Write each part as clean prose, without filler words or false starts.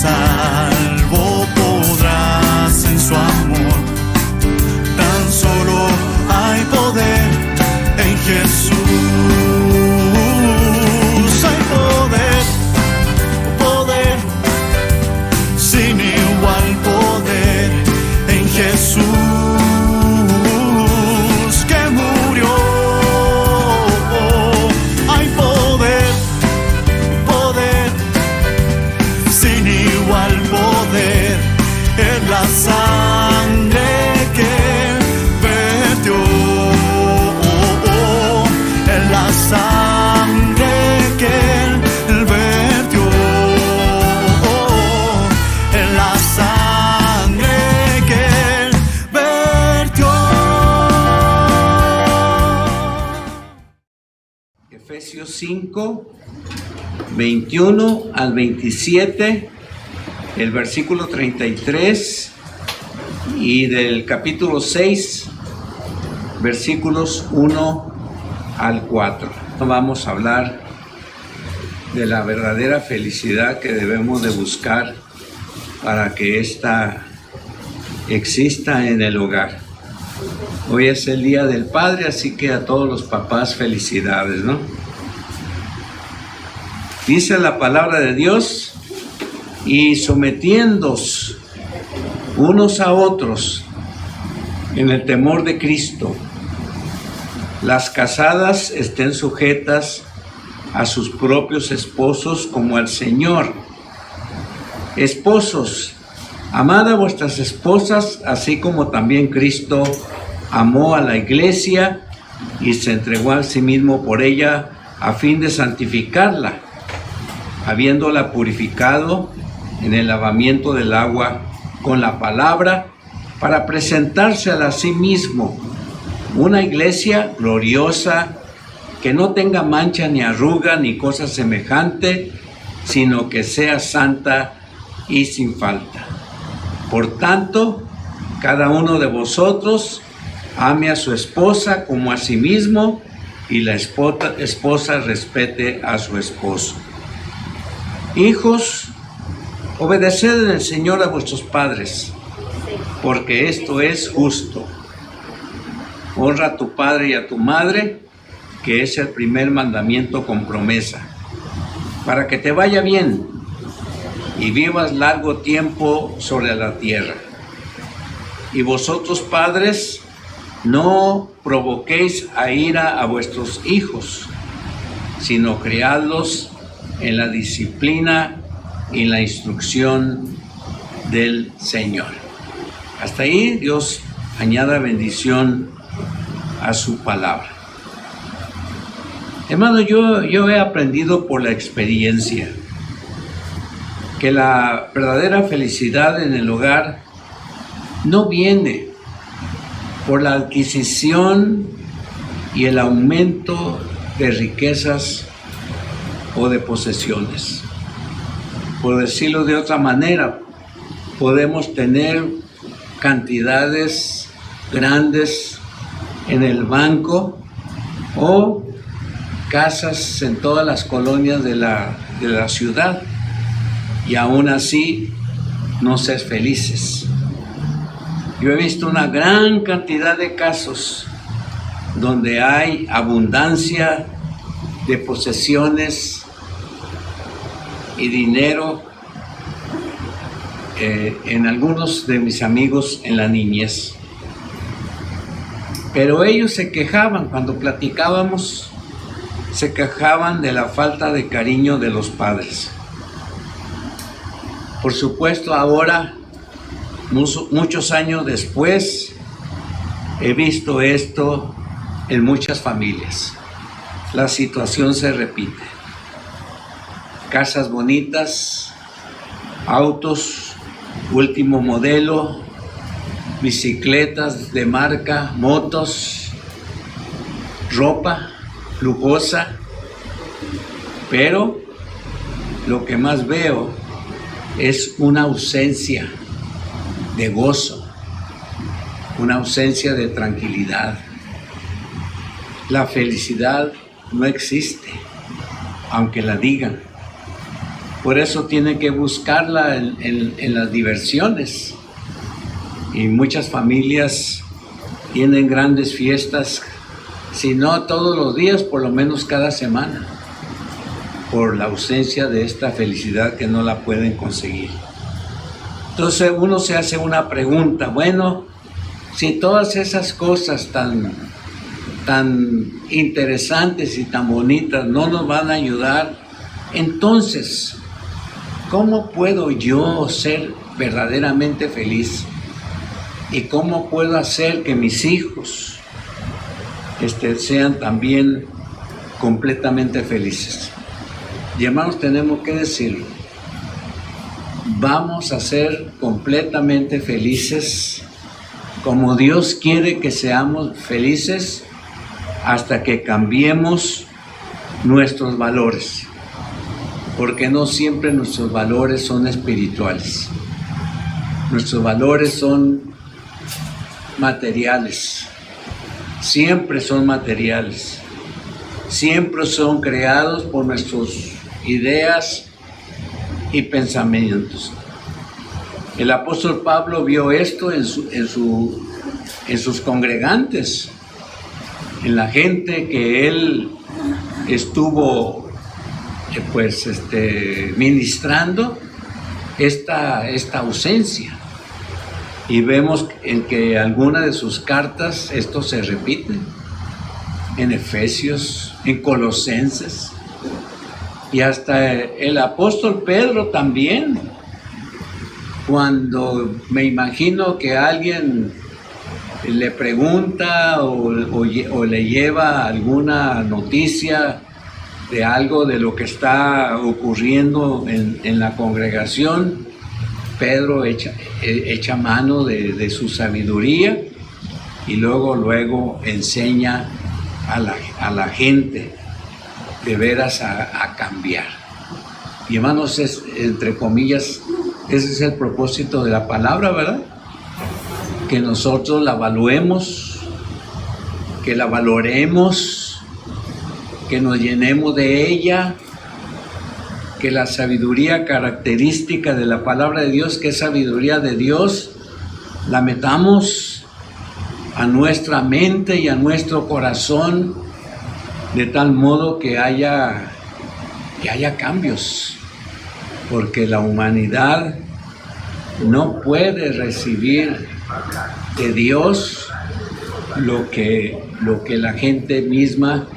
salvo podrás en su amor. Tan solo hay poder en Jesús. Hay poder, poder, sin igual poder en Jesús. La sangre que vertió, en la sangre que él vertió, en la sangre que él vertió. Efesios 5, 21 al 27. El versículo 33 y del capítulo 6, versículos 1 al 4. Vamos a hablar de la verdadera felicidad que debemos de buscar para que ésta exista en el hogar. Hoy es el Día del Padre, así que a todos los papás felicidades, ¿no? Dice la palabra de Dios: y sometiéndoos unos a otros en el temor de Cristo. Las casadas estén sujetas a sus propios esposos como al Señor. Esposos, amad a vuestras esposas, así como también Cristo amó a la iglesia y se entregó a sí mismo por ella a fin de santificarla, habiéndola purificado en el lavamiento del agua con la palabra, para presentársela a sí mismo una iglesia gloriosa, que no tenga mancha ni arruga ni cosa semejante, sino que sea santa y sin falta. Por tanto, cada uno de vosotros ame a su esposa como a sí mismo, y la esposa respete a su esposo. Hijos, obedeced en el Señor a vuestros padres, porque esto es justo. Honra a tu padre y a tu madre, que es el primer mandamiento con promesa, para que te vaya bien y vivas largo tiempo sobre la tierra. Y vosotros, padres, no provoquéis a ira a vuestros hijos, sino criadlos en la disciplina y la instrucción del Señor. Hasta ahí Dios añada bendición a su palabra. Hermano, yo he aprendido por la experiencia que la verdadera felicidad en el hogar no viene por la adquisición y el aumento de riquezas o de posesiones. Por decirlo de otra manera, podemos tener cantidades grandes en el banco o casas en todas las colonias de la ciudad, y aún así no ser felices. Yo he visto una gran cantidad de casos donde hay abundancia de posesiones y dinero en algunos de mis amigos en la niñez. Pero ellos se quejaban, cuando platicábamos, se quejaban de la falta de cariño de los padres. Por supuesto, ahora, muchos años después, he visto esto en muchas familias. La situación se repite. Casas bonitas, autos, último modelo, bicicletas de marca, motos, ropa lujosa, pero lo que más veo es una ausencia de gozo, una ausencia de tranquilidad. La felicidad no existe, aunque la digan. Por eso tiene que buscarla en las diversiones. Y muchas familias tienen grandes fiestas, si no todos los días, por lo menos cada semana, por la ausencia de esta felicidad que no la pueden conseguir. Entonces uno se hace una pregunta, bueno, si todas esas cosas tan interesantes y tan bonitas no nos van a ayudar, entonces, ¿cómo puedo yo ser verdaderamente feliz? ¿Y cómo puedo hacer que mis hijos sean también completamente felices? Y hermanos, tenemos que decirlo. Vamos a ser completamente felices como Dios quiere que seamos felices hasta que cambiemos nuestros valores. Porque no siempre nuestros valores son espirituales. Nuestros valores son materiales. Siempre son materiales. Siempre son creados por nuestras ideas y pensamientos. El apóstol Pablo vio esto en sus congregantes, en la gente que él estuvo ministrando esta ausencia. Y vemos en que algunas de sus cartas esto se repite, en Efesios, en Colosenses, y hasta el apóstol Pedro también, cuando me imagino que alguien le pregunta o le lleva alguna noticia de algo de lo que está ocurriendo en la congregación, Pedro echa mano de su sabiduría y luego enseña a la gente de veras a cambiar. Y hermanos, entre comillas, ese es el propósito de la palabra, ¿verdad? Que nosotros la evaluemos, que la valoremos, que nos llenemos de ella, que la sabiduría característica de la palabra de Dios, que es sabiduría de Dios, la metamos a nuestra mente y a nuestro corazón, de tal modo que haya cambios, porque la humanidad no puede recibir de Dios lo que la gente misma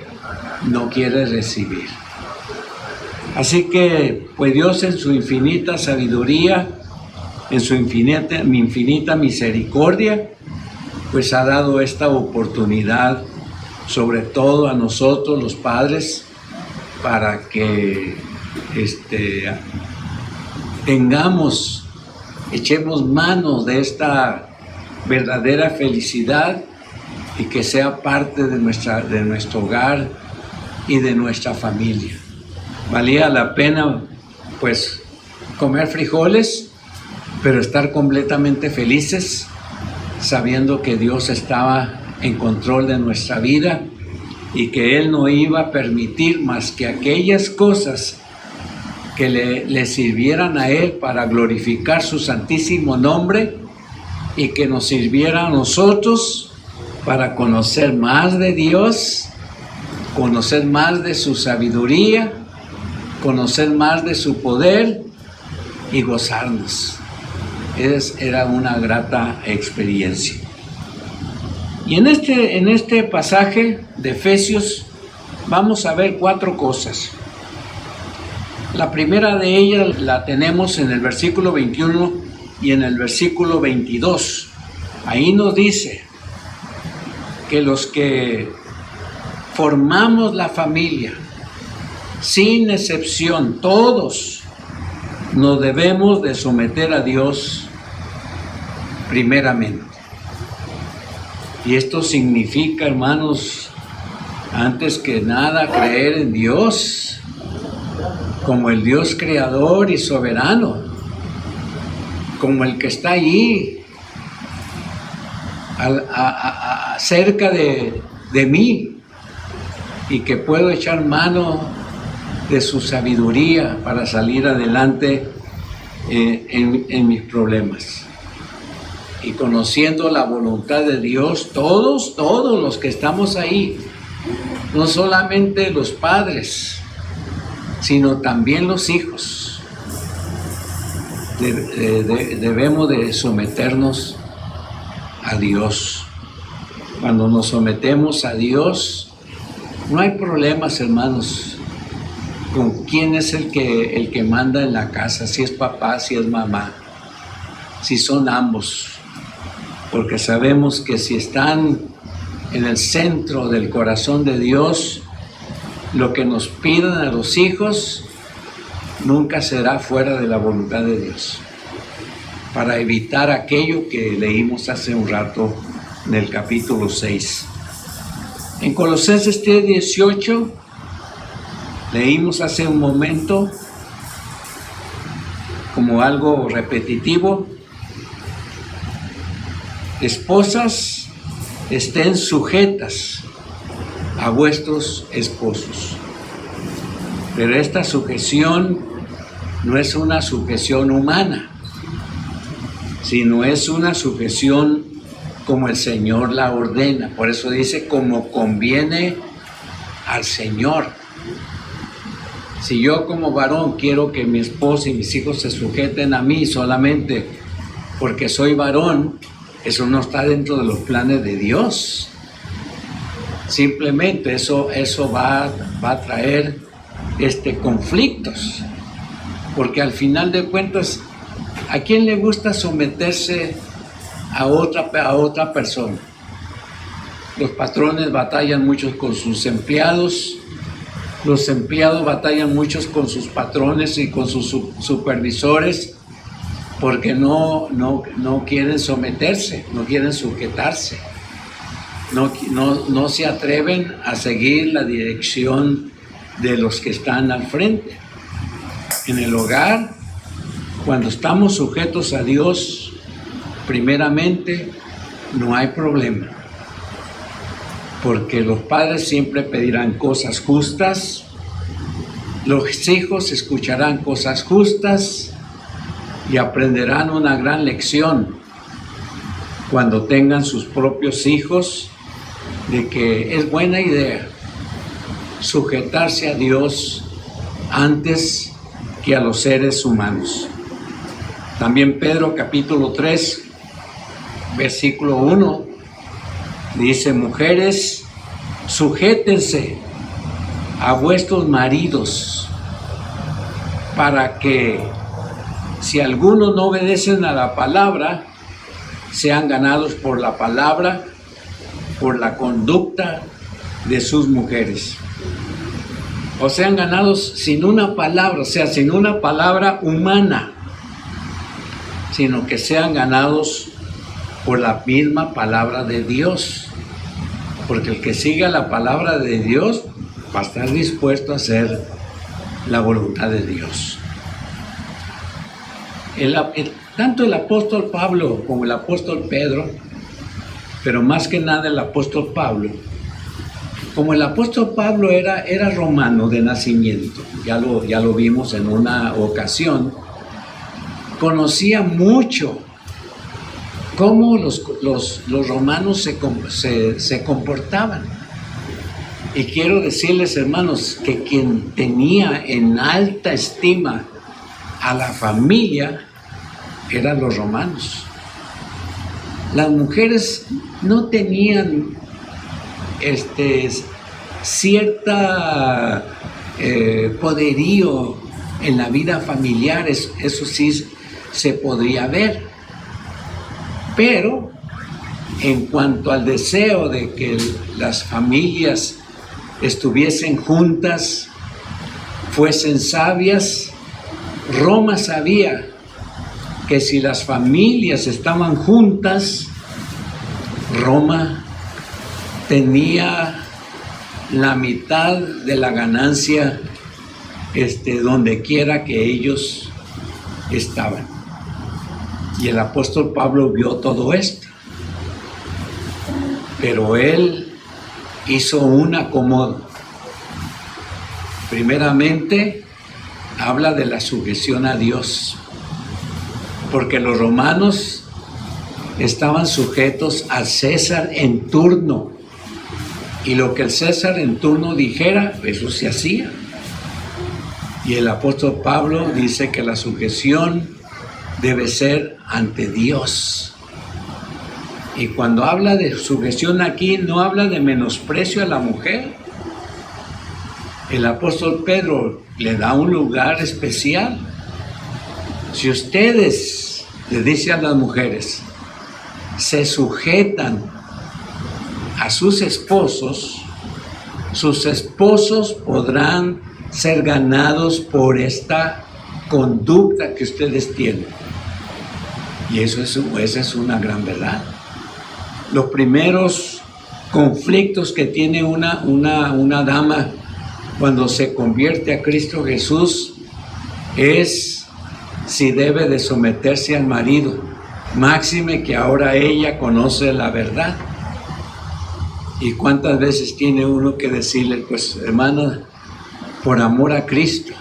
no quiere recibir. Así que, pues Dios en su infinita sabiduría, en su infinita misericordia, pues ha dado esta oportunidad, sobre todo a nosotros los padres, para que echemos manos de esta verdadera felicidad y que sea parte de nuestro hogar y de nuestra familia. Valía la pena, pues, comer frijoles, pero estar completamente felices, sabiendo que Dios estaba en control de nuestra vida y que Él no iba a permitir más que aquellas cosas que le sirvieran a Él para glorificar su santísimo nombre y que nos sirviera a nosotros para conocer más de Dios, conocer más de su sabiduría, conocer más de su poder y gozarnos. Era una grata experiencia. Y en este pasaje de Efesios vamos a ver 4 cosas. La primera de ellas la tenemos en el versículo 21 y en el versículo 22. Ahí nos dice que los que formamos la familia, sin excepción, todos nos debemos de someter a Dios primeramente. Y esto significa, hermanos, antes que nada, creer en Dios como el Dios creador y soberano, como el que está allí cerca de mí y que puedo echar mano de su sabiduría para salir adelante en mis problemas. Y conociendo la voluntad de Dios, todos los que estamos ahí, no solamente los padres, sino también los hijos, debemos de someternos a Dios. Cuando nos sometemos a Dios, no hay problemas, hermanos, con quién es el que manda en la casa, si es papá, si es mamá, si son ambos. Porque sabemos que si están en el centro del corazón de Dios, lo que nos pidan a los hijos nunca será fuera de la voluntad de Dios, para evitar aquello que leímos hace un rato en el capítulo 6. En Colosenses 3:18 leímos hace un momento, como algo repetitivo: esposas, estén sujetas a vuestros esposos. Pero esta sujeción no es una sujeción humana, sino es una sujeción como el Señor la ordena. Por eso dice, como conviene al Señor. Si yo como varón quiero que mi esposa y mis hijos se sujeten a mí solamente porque soy varón, eso no está dentro de los planes de Dios. Simplemente eso va a traer conflictos. Porque al final de cuentas, ¿a quién le gusta someterse a otra persona? Los patrones batallan mucho con sus empleados, los empleados batallan mucho con sus patrones y con sus supervisores, porque no quieren someterse, no quieren sujetarse, no se atreven a seguir la dirección de los que están al frente. En el hogar, cuando estamos sujetos a Dios, primeramente, no hay problema, porque los padres siempre pedirán cosas justas, los hijos escucharán cosas justas y aprenderán una gran lección cuando tengan sus propios hijos, de que es buena idea sujetarse a Dios antes que a los seres humanos. También Pedro capítulo 3, versículo 1, dice: mujeres, sujétense a vuestros maridos, para que si algunos no obedecen a la palabra, sean ganados por la palabra, por la conducta de sus mujeres. O sean ganados sin una palabra, o sea, sin una palabra humana, sino que sean ganados por la misma palabra de Dios. Porque el que siga la palabra de Dios va a estar dispuesto a hacer la voluntad de Dios. Tanto el apóstol Pablo como el apóstol Pedro, pero más que nada el apóstol Pablo, como el apóstol Pablo era romano de nacimiento, ya lo vimos en una ocasión, conocía mucho cómo los romanos se comportaban. Y quiero decirles, hermanos, que quien tenía en alta estima a la familia eran los romanos. Las mujeres no tenían cierta poderío en la vida familiar, eso sí se podría ver, pero en cuanto al deseo de que las familias estuviesen juntas, fuesen sabias, Roma sabía que si las familias estaban juntas, Roma tenía la mitad de la ganancia donde quiera que ellos estaban. Y el apóstol Pablo vio todo esto, pero él hizo un acomodo. Primeramente, habla de la sujeción a Dios, porque los romanos estaban sujetos al César en turno, y lo que el César en turno dijera, eso se hacía. Y el apóstol Pablo dice que la sujeción debe ser ante Dios. Y cuando habla de sujeción aquí, no habla de menosprecio a la mujer. El apóstol Pedro le da un lugar especial. Si ustedes, le dice a las mujeres, se sujetan a sus esposos podrán ser ganados por esta conducta que ustedes tienen. Y esa es una gran verdad. Los primeros conflictos que tiene una dama cuando se convierte a Cristo Jesús es si debe de someterse al marido, máxime que ahora ella conoce la verdad. Y cuántas veces tiene uno que decirle, pues hermana, por amor a Cristo,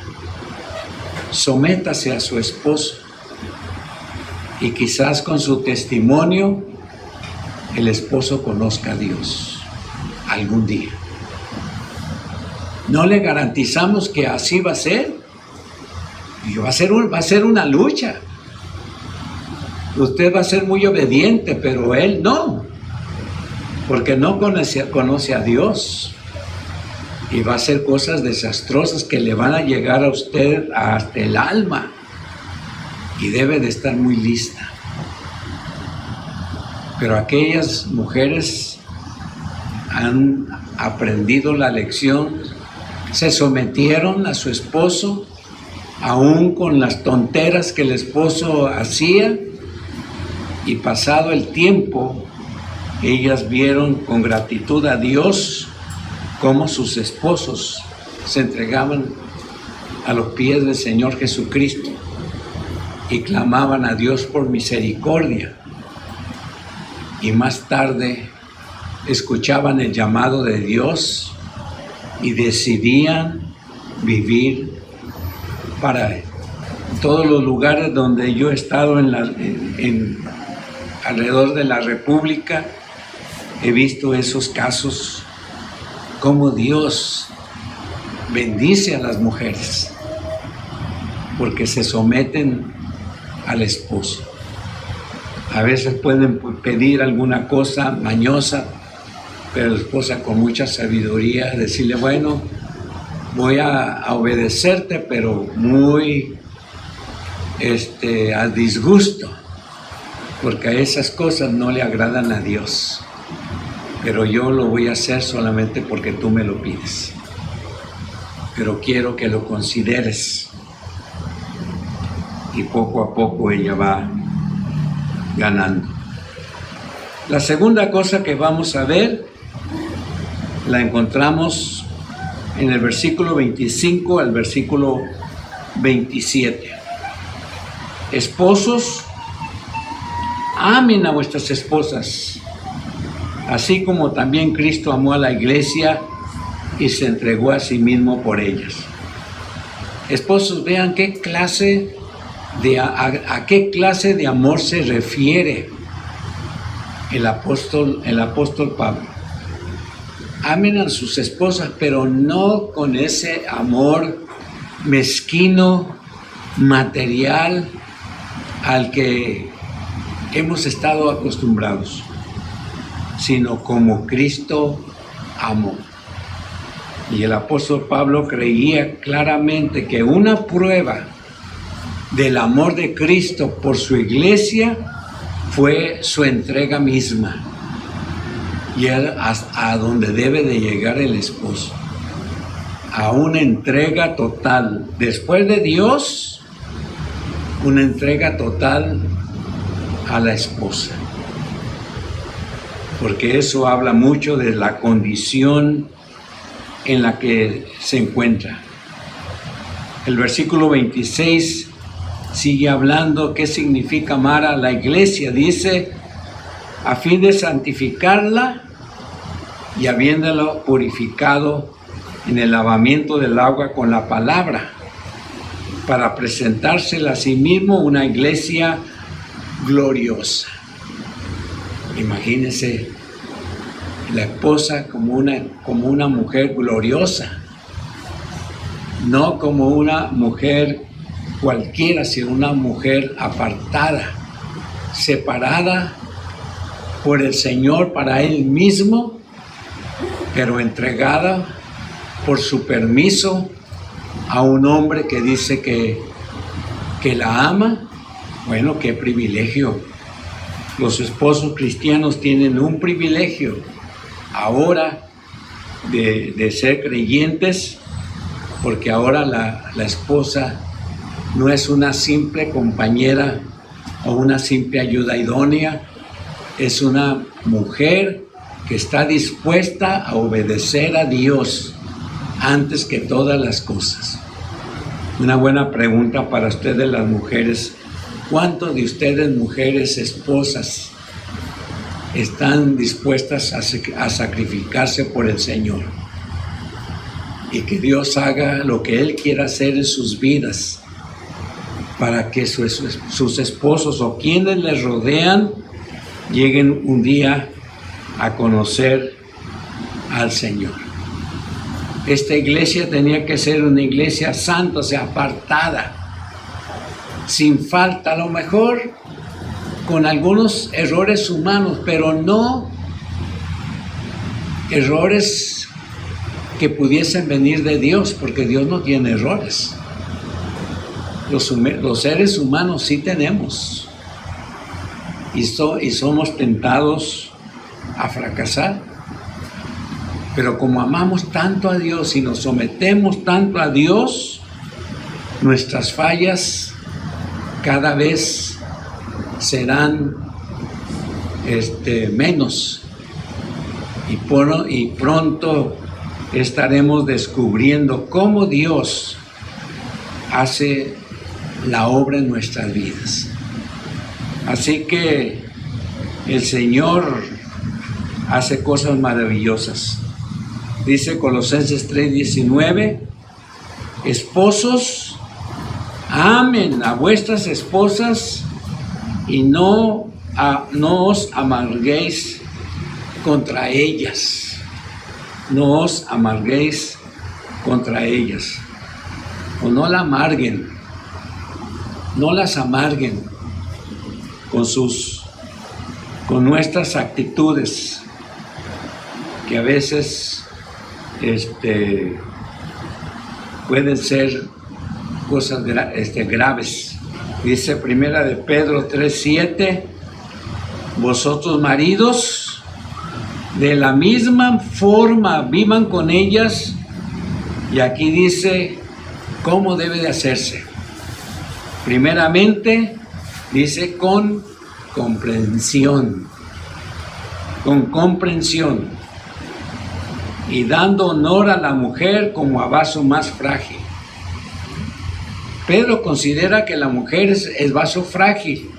sométase a su esposo, y quizás con su testimonio el esposo conozca a Dios algún día. No le garantizamos que así va a ser. Y va a ser una lucha. Usted va a ser muy obediente, pero él no, porque no conoce a Dios. Y va a hacer cosas desastrosas que le van a llegar a usted hasta el alma. Y debe de estar muy lista. Pero aquellas mujeres han aprendido la lección, se sometieron a su esposo, aún con las tonteras que el esposo hacía, y pasado el tiempo, ellas vieron con gratitud a Dios cómo sus esposos se entregaban a los pies del Señor Jesucristo y clamaban a Dios por misericordia. Y más tarde escuchaban el llamado de Dios y decidían vivir para Él. En todos los lugares donde yo he estado alrededor de la República, he visto esos casos, cómo Dios bendice a las mujeres, porque se someten al esposo. A veces pueden pedir alguna cosa mañosa, pero la esposa con mucha sabiduría decirle, bueno, voy a obedecerte, pero muy a disgusto, porque a esas cosas no le agradan a Dios, pero yo lo voy a hacer solamente porque tú me lo pides, pero quiero que lo consideres. Y poco a poco ella va ganando. La segunda cosa que vamos a ver la encontramos en el versículo 25 al versículo 27. Esposos, amen a vuestras esposas, así como también Cristo amó a la iglesia y se entregó a sí mismo por ellas. Esposos, vean a qué clase de amor se refiere el apóstol Pablo. Amen a sus esposas, pero no con ese amor mezquino, material, al que hemos estado acostumbrados, sino como Cristo amó. Y el apóstol Pablo creía claramente que una prueba del amor de Cristo por su iglesia fue su entrega misma, y a donde debe de llegar el esposo, a una entrega total, después de Dios, una entrega total a la esposa, porque eso habla mucho de la condición en la que se encuentra. El versículo 26 sigue hablando qué significa amar a la iglesia. Dice, a fin de santificarla y habiéndola purificado en el lavamiento del agua con la palabra, para presentársela a sí mismo una iglesia gloriosa. Imagínense la esposa como una mujer gloriosa, no como una mujer cualquiera, sino una mujer apartada, separada por el Señor para Él mismo, pero entregada por su permiso a un hombre que dice que la ama. Bueno, qué privilegio. Los esposos cristianos tienen un privilegio ahora de ser creyentes, porque ahora la esposa no es una simple compañera o una simple ayuda idónea, es una mujer que está dispuesta a obedecer a Dios antes que todas las cosas. Una buena pregunta para ustedes las mujeres: ¿cuántos de ustedes, mujeres, esposas, están dispuestas a sacrificarse por el Señor? Y que Dios haga lo que Él quiera hacer en sus vidas, para que sus esposos o quienes les rodean lleguen un día a conocer al Señor. Esta iglesia tenía que ser una iglesia santa, o sea, apartada, sin falta, a lo mejor con algunos errores humanos, pero no errores que pudiesen venir de Dios, porque Dios no tiene errores. Los seres humanos sí tenemos, y somos tentados a fracasar, pero como amamos tanto a Dios y nos sometemos tanto a Dios, nuestras fallas cada vez serán menos, y pronto estaremos descubriendo cómo Dios hace la obra en nuestras vidas. Así que el Señor hace cosas maravillosas. Dice Colosenses 3:19: esposos, amen a vuestras esposas y no os amarguéis contra ellas. No os amarguéis contra ellas. O no la amarguen. No las amarguen con nuestras actitudes, que a veces pueden ser cosas graves. Dice Primera de Pedro 3:7: vosotros maridos, de la misma forma vivan con ellas, y aquí dice cómo debe de hacerse. Primeramente, dice con comprensión, y dando honor a la mujer como a vaso más frágil. Pedro considera que la mujer es vaso frágil,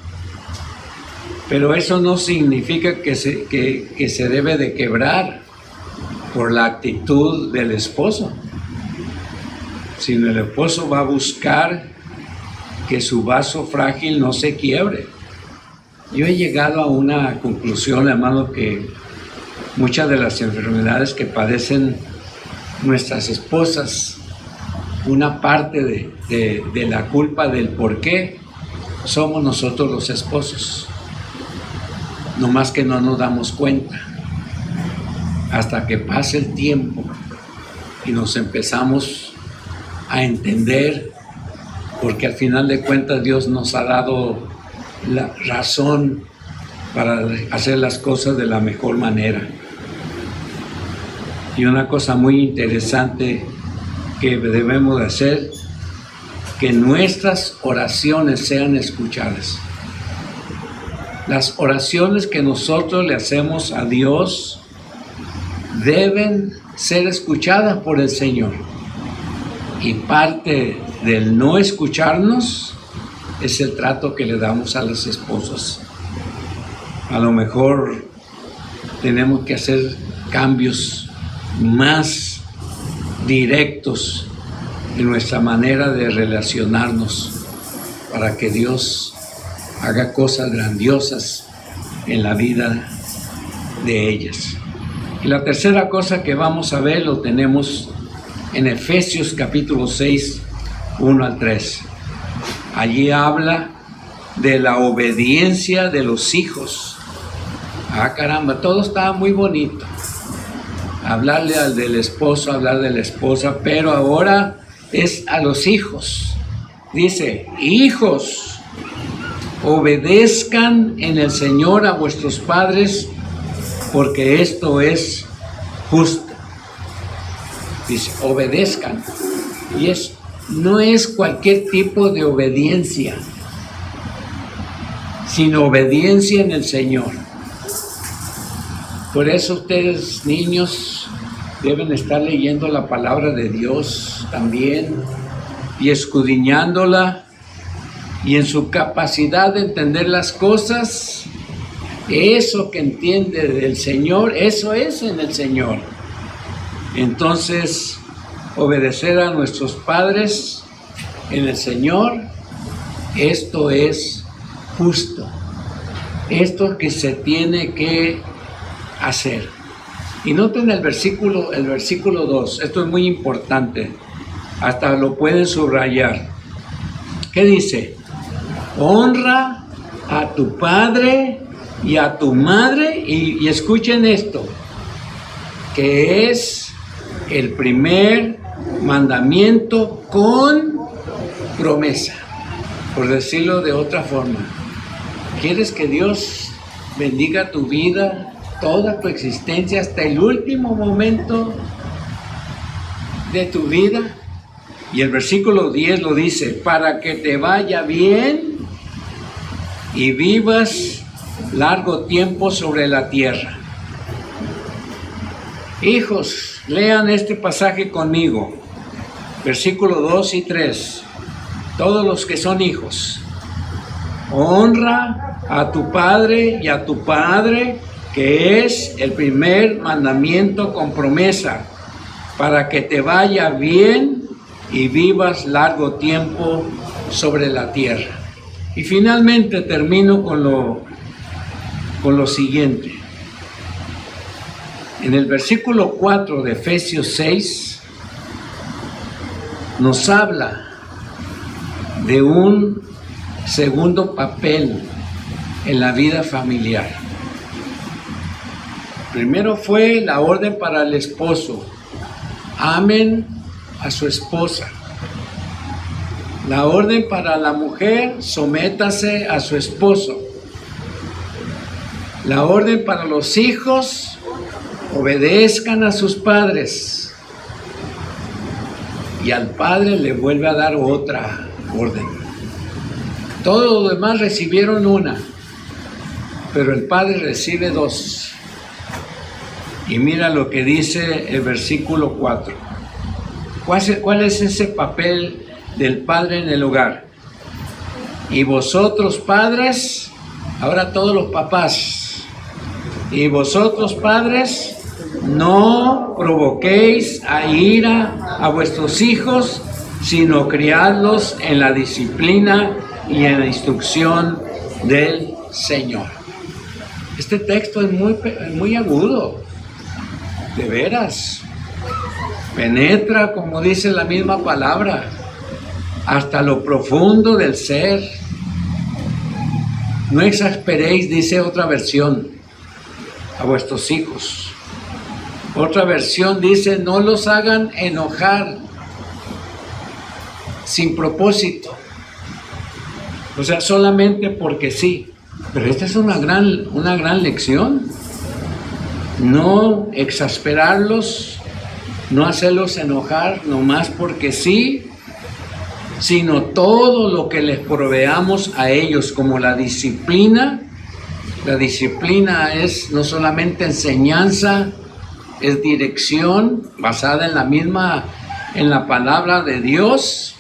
pero eso no significa que se debe de quebrar por la actitud del esposo, sino el esposo va a buscar que su vaso frágil no se quiebre. Yo he llegado a una conclusión, hermano, que muchas de las enfermedades que padecen nuestras esposas, una parte de la culpa del por qué somos nosotros los esposos. No más que no nos damos cuenta hasta que pase el tiempo y nos empezamos a entender, porque al final de cuentas Dios nos ha dado la razón para hacer las cosas de la mejor manera. Y una cosa muy interesante que debemos de hacer, que nuestras oraciones sean escuchadas. Las oraciones que nosotros le hacemos a Dios deben ser escuchadas por el Señor. Y parte del no escucharnos es el trato que le damos a las esposas. A lo mejor tenemos que hacer cambios más directos en nuestra manera de relacionarnos para que Dios haga cosas grandiosas en la vida de ellas. Y la tercera cosa que vamos a ver lo tenemos en Efesios capítulo 6, 1 al 3. Allí habla de la obediencia de los hijos. Ah, caramba, todo estaba muy bonito. Hablarle al del esposo, hablar de la esposa, pero ahora es a los hijos. Dice, hijos, obedezcan en el Señor a vuestros padres, porque esto es justo. Dice, obedezcan. Y no es cualquier tipo de obediencia, sino obediencia en el Señor. Por eso ustedes, niños, deben estar leyendo la palabra de Dios también y escudriñándola, y en su capacidad de entender las cosas, eso que entiende del Señor, eso es en el Señor. Entonces, obedecer a nuestros padres en el Señor, esto es justo, esto que se tiene que hacer. Y noten el versículo 2, esto es muy importante, hasta lo pueden subrayar. ¿Qué dice? Honra a tu padre y a tu madre, y escuchen esto, que es el primer mandamiento con promesa, por decirlo de otra forma. ¿Quieres que Dios bendiga tu vida, toda tu existencia, hasta el último momento de tu vida? Y el versículo 10 lo dice, para que te vaya bien y vivas largo tiempo sobre la tierra. Hijos, lean este pasaje conmigo, versículo 2 y 3. Todos los que son hijos, honra a tu padre y a tu padre, que es el primer mandamiento con promesa, para que te vaya bien y vivas largo tiempo sobre la tierra. Y finalmente termino con lo siguiente. En el versículo 4 de Efesios 6 nos habla de un segundo papel en la vida familiar. Primero fue la orden para el esposo: amen a su esposa. La orden para la mujer: sométase a su esposo. La orden para los hijos: obedezcan a sus padres. Y al padre le vuelve a dar otra orden. Todos los demás recibieron una, pero el padre recibe dos. Y mira lo que dice el versículo 4. ¿Cuál es ese papel del padre en el hogar? Y vosotros, padres, ahora todos los papás, y vosotros, padres, no provoquéis a ira a vuestros hijos, sino criadlos en la disciplina y en la instrucción del Señor. Este texto es muy agudo, de veras. Penetra, como dice la misma palabra, hasta lo profundo del ser. No exasperéis, dice otra versión, a vuestros hijos. Otra versión dice, no los hagan enojar sin propósito. O sea, solamente porque sí. Pero esta es una gran lección. No exasperarlos, no hacerlos enojar nomás porque sí, sino todo lo que les proveamos a ellos, como la disciplina. La disciplina es no solamente enseñanza, es dirección basada en la palabra de Dios,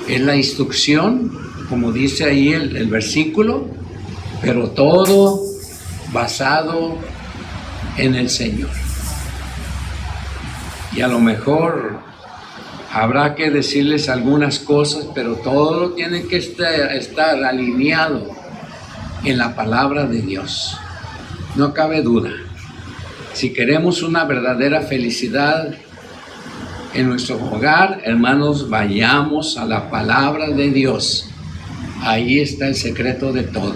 es la instrucción, como dice ahí el versículo, pero todo basado en el Señor. y a lo mejor habrá que decirles algunas cosas, pero todo tiene que estar alineado en la palabra de Dios. No cabe duda. Si queremos una verdadera felicidad en nuestro hogar, hermanos, vayamos a la palabra de Dios. Ahí está el secreto de todo.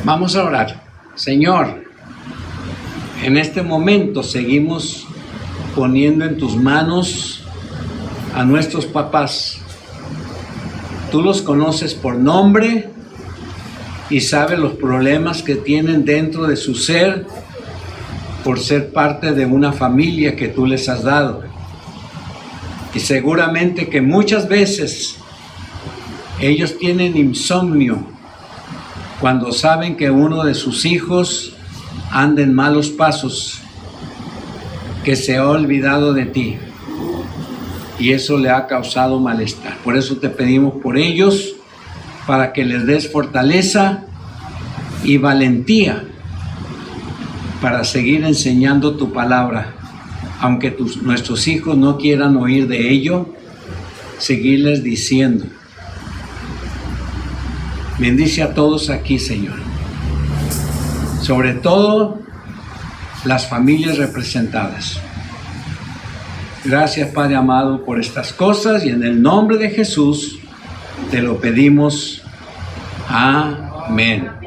Vamos a orar. Señor, en este momento seguimos poniendo en tus manos a nuestros papás. Tú los conoces por nombre y sabes los problemas que tienen dentro de su ser por ser parte de una familia que tú les has dado. Y seguramente que muchas veces ellos tienen insomnio cuando saben que uno de sus hijos anda en malos pasos, que se ha olvidado de ti. Y eso le ha causado malestar. Por eso te pedimos por ellos, para que les des fortaleza y valentía para seguir enseñando tu palabra. Aunque nuestros hijos no quieran oír de ello, seguirles diciendo. Bendice a todos aquí, Señor. Sobre todo las familias representadas. Gracias, Padre amado, por estas cosas, y en el nombre de Jesús te lo pedimos. Amén.